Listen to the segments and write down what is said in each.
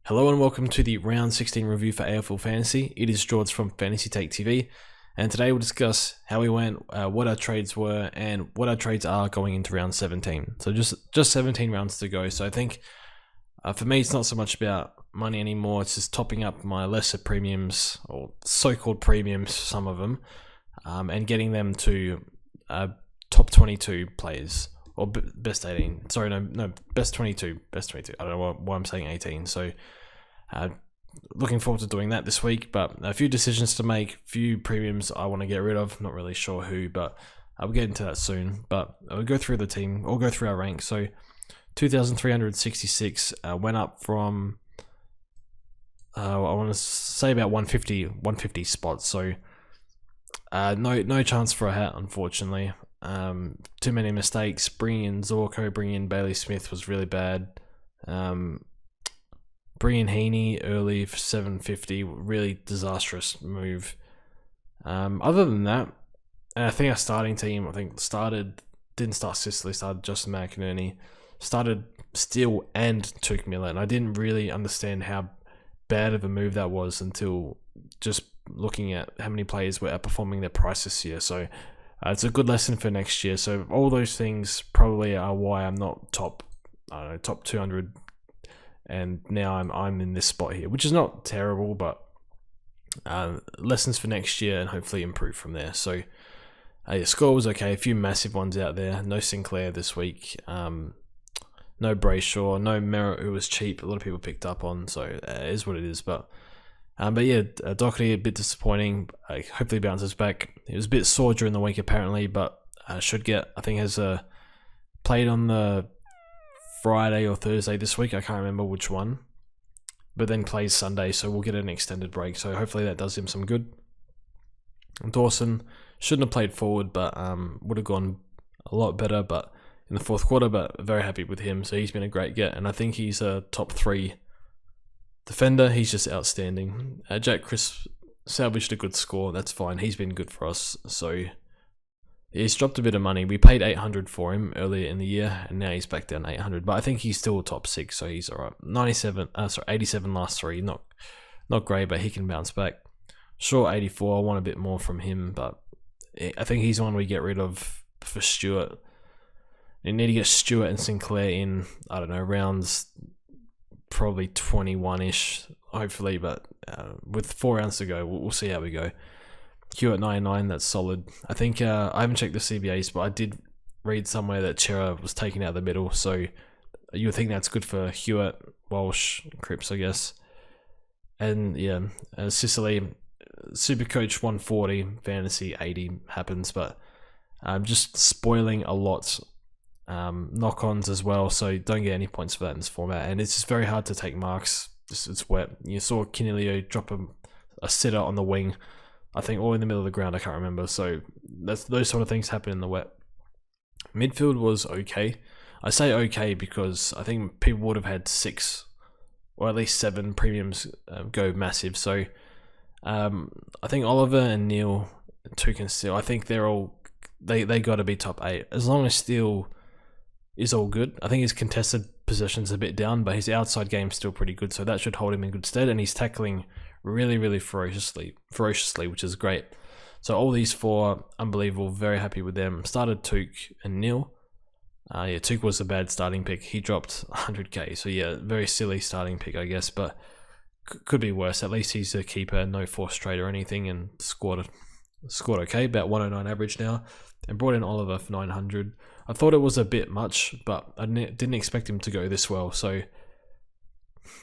Hello and welcome to the round 16 review for AFL Fantasy. It is George from Fantasy Take TV, and today we'll discuss how we went, what our trades were, and what our trades are going into round 17. So just 17 rounds to go. So I think for me, it's not so much about money anymore. It's just topping up my lesser premiums, or so-called premiums, some of them, and getting them to top 22 players. Or best 18. Sorry, no, best 22. Best 22. I don't know why I'm saying 18. So, looking forward to doing that this week. But a few decisions to make, few premiums I want to get rid of. Not really sure who, but I'll get into that soon. But I'll go through the team. I'll go through our ranks. So, 2,366 went up from, I want to say about 150 spots. So, no chance for a hat, unfortunately. Too many mistakes. Bringing in Zorko, bringing in Bailey Smith was really bad. Bringing Heaney early for 750, really disastrous move. Other than that, I think our starting team, didn't start Sicily, started Justin McInerney, started Steele and Tuke Miller, and I didn't really understand how bad of a move that was until just looking at how many players were outperforming their price this year. So it's a good lesson for next year. So all those things probably are why I'm not top 200, and now I'm in this spot here, which is not terrible, but lessons for next year and hopefully improve from there. So score was okay. A few massive ones out there. No Sinclair this week. No Brayshaw. No Merritt, who was cheap. A lot of people picked up on. So it is what it is. But yeah, Doherty a bit disappointing. Hopefully bounces back. He was a bit sore during the week apparently, but I think has played on the Friday or Thursday this week. I can't remember which one, but then plays Sunday, so we'll get an extended break. So hopefully that does him some good. Dawson shouldn't have played forward, but would have gone a lot better. But in the fourth quarter, but very happy with him. So he's been a great get, and I think he's a top 3 defender. He's just outstanding. Jack Crisp salvaged a good score. That's fine. He's been good for us. So he's dropped a bit of money. We paid 800 for him earlier in the year, and now he's back down 800. But I think he's still top 6, so he's alright. 87 last 3. Not great, but he can bounce back. Sure, 84. I want a bit more from him, but I think he's one we get rid of for Stewart. You need to get Stewart and Sinclair in, I don't know, rounds probably 21-ish, hopefully, but with 4 rounds to go, we'll see how we go. Hewitt 99, that's solid. I think, I haven't checked the CBAs, but I did read somewhere that Chera was taken out of the middle, so you would think that's good for Hewitt, Walsh, Cripps, I guess. And yeah, Sicily, Supercoach 140, Fantasy 80 happens, but I'm just spoiling a lot. Knock-ons as well, so don't get any points for that in this format, and it's just very hard to take marks. It's wet. You saw Kinelio drop a sitter on the wing, I think, or in the middle of the ground, I can't remember. So those sort of things happen in the wet. Midfield was okay. I say okay because I think people would have had 6 or at least 7 premiums go massive. So I think Oliver and Neil, Tuke and Steele, I think they got to be top 8 as long as Steele is all good. I think his contested position's a bit down, but his outside game's still pretty good, so that should hold him in good stead, and he's tackling really, really ferociously, which is great. So all these 4, unbelievable, very happy with them. Started Tuke and Neil. Tuke was a bad starting pick. He dropped 100k, so yeah, very silly starting pick, I guess, but could be worse. At least he's a keeper, no forced trade or anything, and scored okay, about 109 average now, and brought in Oliver for 900. I thought it was a bit much, but I didn't expect him to go this well. So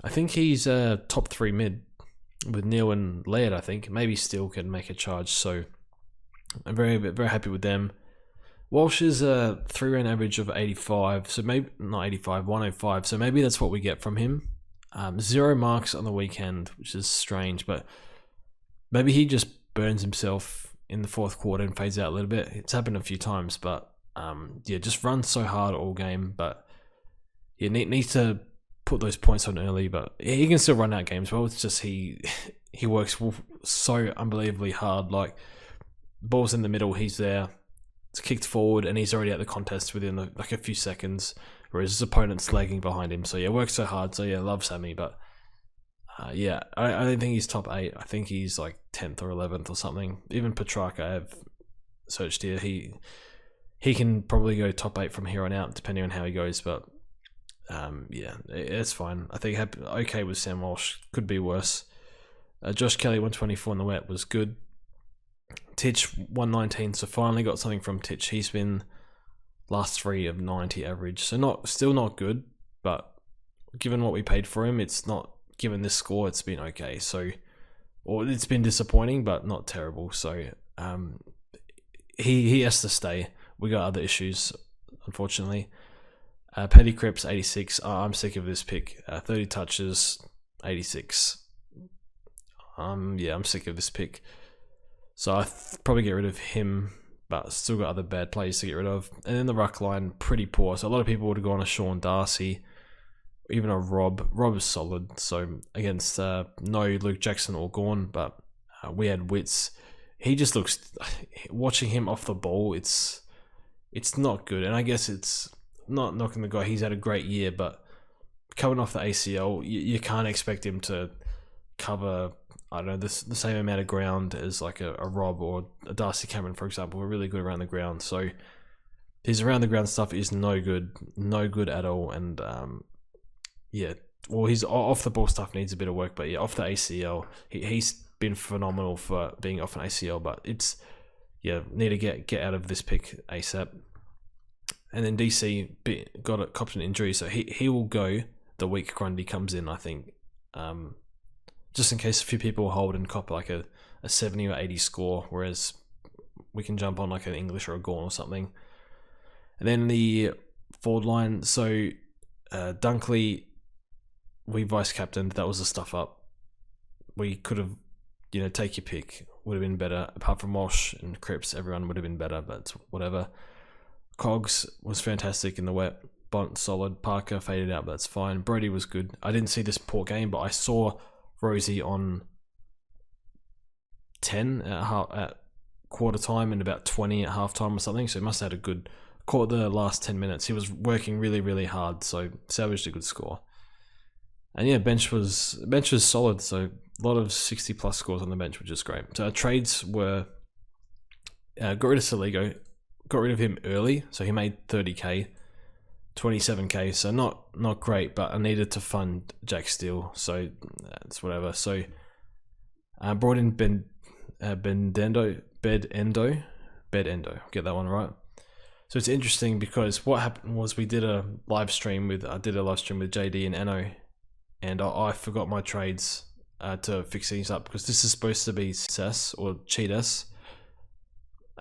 I think he's top 3 mid with Neil and Laird. I think maybe Steele can make a charge. So I'm very happy with them. Walsh is a 3-round average of 85, so maybe not 85, 105. So maybe that's what we get from him. 0 marks on the weekend, which is strange, but maybe he just burns himself in the fourth quarter and fades out a little bit. It's happened a few times, but just runs so hard all game. But yeah, needs to put those points on early. But he can still run out games. Well, it's just he works so unbelievably hard. Like, ball's in the middle, he's there. It's kicked forward, and he's already at the contest within like a few seconds. Whereas his opponent's lagging behind him. So yeah, works so hard. So yeah, love Sammy, but Yeah, I don't think he's top 8. I think he's like 10th or 11th or something. Even Petrarca, I have searched here. He can probably go top 8 from here on out, depending on how he goes. But yeah, it's fine. I think okay with Sam Walsh. Could be worse. Josh Kelly 124 in the wet was good. Titch 119, so finally got something from Titch. He's been last 3 of 90 average, so still not good, but given what we paid for him, it's not, given this score, it's been okay. So, or it's been disappointing, but not terrible. So he has to stay. We got other issues, unfortunately. Paddy Cripps 86. I'm sick of this pick. 30 touches, 86. Yeah, I'm sick of this pick. So I probably get rid of him, but still got other bad players to get rid of. And then the ruck line, pretty poor. So a lot of people would have gone to Sean Darcy, even a Rob. Rob is solid. So against no Luke Jackson or Gawn, but we had Wits. He just looks, watching him off the ball, it's not good. And I guess it's not knocking the guy. He's had a great year, but coming off the ACL, you can't expect him to cover, I don't know, the same amount of ground as like a Rob or a Darcy Cameron, for example. We're really good around the ground. So his around the ground stuff is no good at all. And yeah, well, his off the ball stuff needs a bit of work, but yeah, off the ACL, he's been phenomenal for being off an ACL. But it's, yeah, need to get out of this pick ASAP. And then DC copped an injury, so he will go the week Grundy comes in, I think. Just in case a few people hold and cop like a 70 or 80 score, whereas we can jump on like an English or a Gawn or something. And then the forward line, so Dunkley, we vice-captained. That was a stuff up. We could have, take your pick. Would have been better. Apart from Walsh and Cripps, everyone would have been better, but whatever. Cogs was fantastic in the wet. Bont solid. Parker faded out, but that's fine. Brody was good. I didn't see this poor game, but I saw Rosie on 10 at quarter time and about 20 at half time or something, so he must have had a good, caught the last 10 minutes. He was working really, really hard, so salvaged a good score. And yeah, bench was solid, so a lot of 60 plus scores on the bench, which is great. So our trades were, got rid of Saligo, got rid of him early, so he made 30k, 27k, so not great, but I needed to fund Jack Steele, so that's whatever. So I brought in Bedendo, get that one right. So it's interesting because what happened was I did a live stream with JD and Anno, and I forgot my trades to fix things up, because this is supposed to be CES or Cheetahs.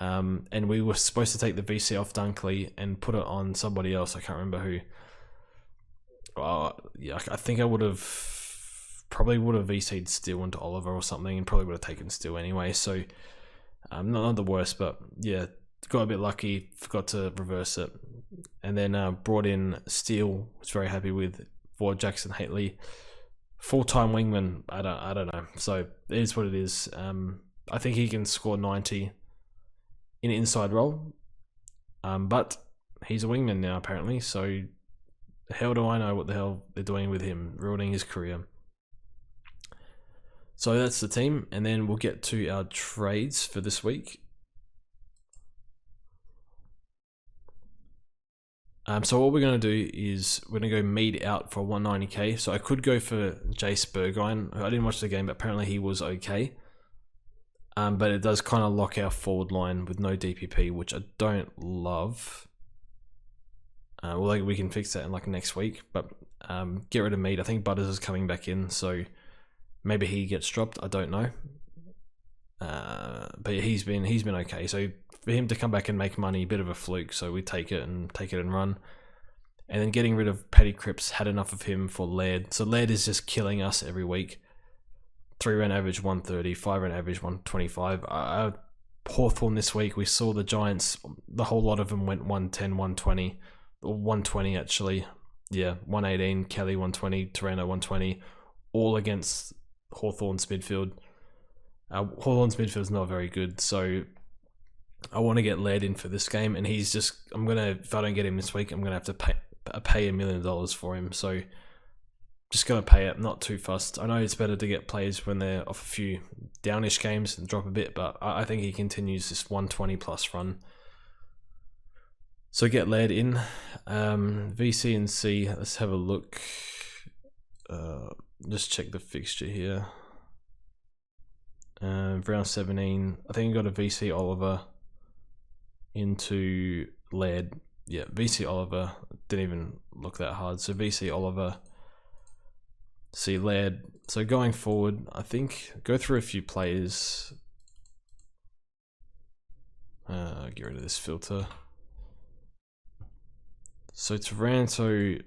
And we were supposed to take the VC off Dunkley and put it on somebody else. I can't remember who. Yeah, I think I would have VC'd Steele into Oliver or something, and probably would have taken Steele anyway. So not the worst, but yeah, got a bit lucky. Forgot to reverse it, and then brought in Steele. Was very happy with, for Jackson Haitley, full-time wingman. I don't know. So it is what it is. I think he can score 90. In an inside role, but he's a wingman now apparently, so the hell do I know what the hell they're doing with him, ruining his career. So that's the team, and then we'll get to our trades for this week. So what we're going to do is we're going to go Mead out for 190k, so I could go for Jace Burgoyne. I didn't watch the game, but apparently he was okay. But it does kind of lock our forward line with no DPP, which I don't love. Well, we can fix that in like next week, but get rid of Mead. I think Butters is coming back in, so maybe he gets dropped. I don't know. But he's been okay. So for him to come back and make money, a bit of a fluke. So we take it and run. And then getting rid of Paddy Cripps, had enough of him for Laird. So Laird is just killing us every week. 3-round average 130, 5-round average 125. Hawthorn this week, we saw the Giants, the whole lot of them went 110, 120, or 120 actually. Yeah, 118, Kelly 120, Torrano 120, all against Hawthorn's midfield. Hawthorn's midfield is not very good, so I want to get Laird in for this game, and he's just, if I don't get him this week, I'm going to have to pay $1 million for him, so just gonna pay it, not too fussed. I know it's better to get players when they're off a few downish games and drop a bit, but I think he continues this 120 plus run. So get Laird in. VC and C, let's have a look. Just check the fixture here. Round 17, I think you got a VC Oliver into Laird. Yeah, VC Oliver, didn't even look that hard. So VC Oliver, C Laird. So going forward, I think go through a few players. Get rid of this filter. So Taranto,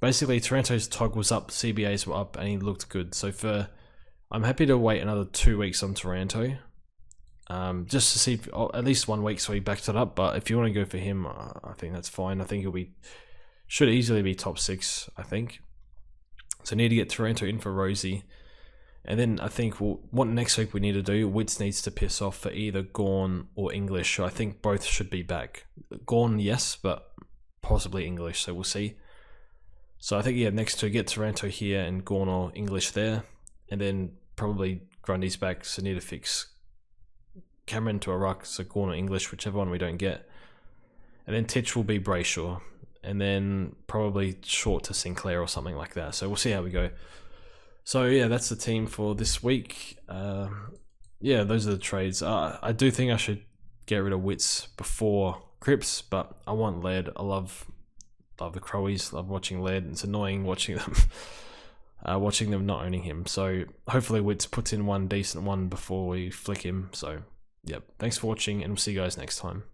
basically Taranto's tog was up, CBAs were up, and he looked good. So I'm happy to wait another 2 weeks on Taranto, just to see if, at least 1 week so he backed it up. But if you want to go for him, I think that's fine. I think should easily be top 6, I think. So need to get Taranto in for Rosie. And then I think what next week we need to do, Wits needs to piss off for either Gawn or English. So I think both should be back. Gawn, yes, but possibly English, so we'll see. So I think, yeah, next to get Taranto here and Gawn or English there. And then probably Grundy's back, so need to fix Cameron to a ruck, so Gawn or English, whichever one we don't get. And then Titch will be Brayshaw. And then probably short to Sinclair or something like that. So we'll see how we go. So yeah, that's the team for this week. Yeah, those are the trades. I do think I should get rid of Wits before Cripps, but I want Laird. I love the Crowies. Love watching Laird. It's annoying watching them, watching them not owning him. So hopefully Wits puts in one decent one before we flick him. So yep, thanks for watching, and we'll see you guys next time.